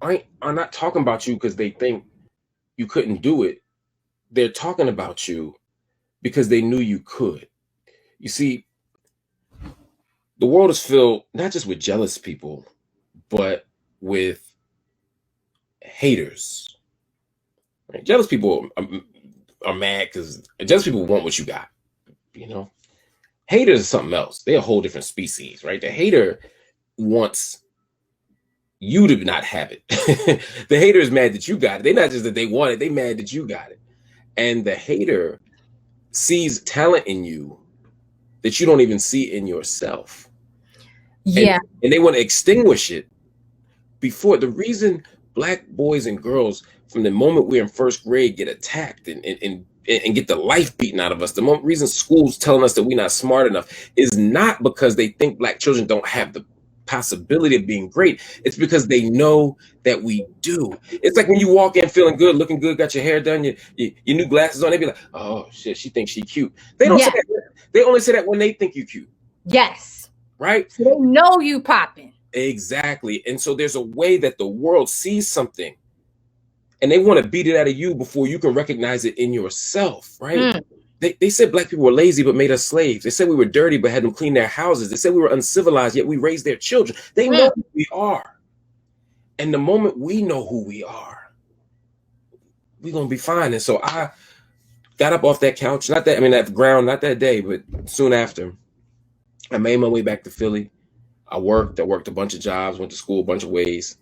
are not talking about you because they think you couldn't do it. They're talking about you because they knew you could. You see, the world is filled not just with jealous people, but with haters. Right? Jealous people are mad because jealous people want what you got. You know, haters is something else. They're a whole different species, right? The hater wants you to not have it. The hater is mad that you got it. They're not just that they want it, they mad that you got it. And the hater sees talent in you that you don't even see in yourself. Yeah. And they want to extinguish it before. The reason Black boys and girls from the moment we're in first grade get attacked and get the life beaten out of us, the reason school's telling us that we're not smart enough is not because they think Black children don't have the possibility of being great. It's because they know that we do. It's like when you walk in feeling good, looking good, got your hair done, your new glasses on, they be like, oh shit, she thinks she cute. They don't say that. They only say that when they think you cute. Yes. Right? So they know you popping. Exactly. And so there's a way that the world sees something and they want to beat it out of you before you can recognize it in yourself, right? They said Black people were lazy but made us slaves. They said we were dirty but had them clean their houses. They said we were uncivilized yet we raised their children. They know who we are. And the moment we know who we are, we're going to be fine. And so I got up off that couch, that ground, not that day, but soon after. I made my way back to Philly. I worked a bunch of jobs, went to school a bunch of ways.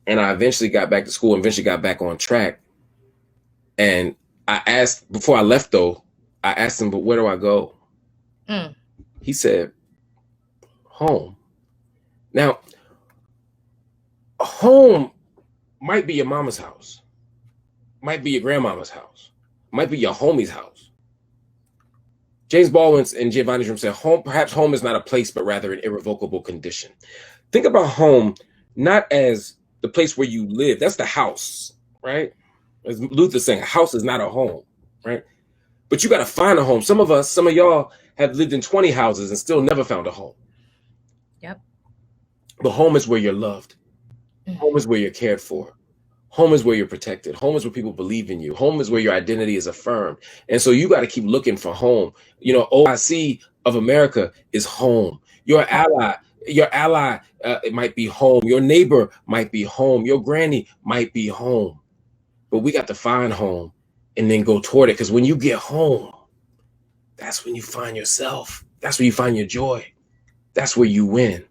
And I eventually got back to school and eventually got back on track. And I asked, before I left though, I asked him, but where do I go? He said, home. Now, home might be your mama's house, might be your grandmama's house, might be your homie's house. James Baldwin and Giovanni Dream said, perhaps home is not a place, but rather an irrevocable condition. Think about home not as the place where you live. That's the house, right? As Luther's saying, a house is not a home, right? But you got to find a home. Some of y'all have lived in 20 houses and still never found a home. Yep. But home is where you're loved. Home is where you're cared for. Home is where you're protected. Home is where people believe in you. Home is where your identity is affirmed. And so you got to keep looking for home. You know, OIC of America is home. Your ally, it might be home. Your neighbor might be home. Your granny might be home. But we got to find home and then go toward it. Because when you get home, that's when you find yourself. That's where you find your joy. That's where you win.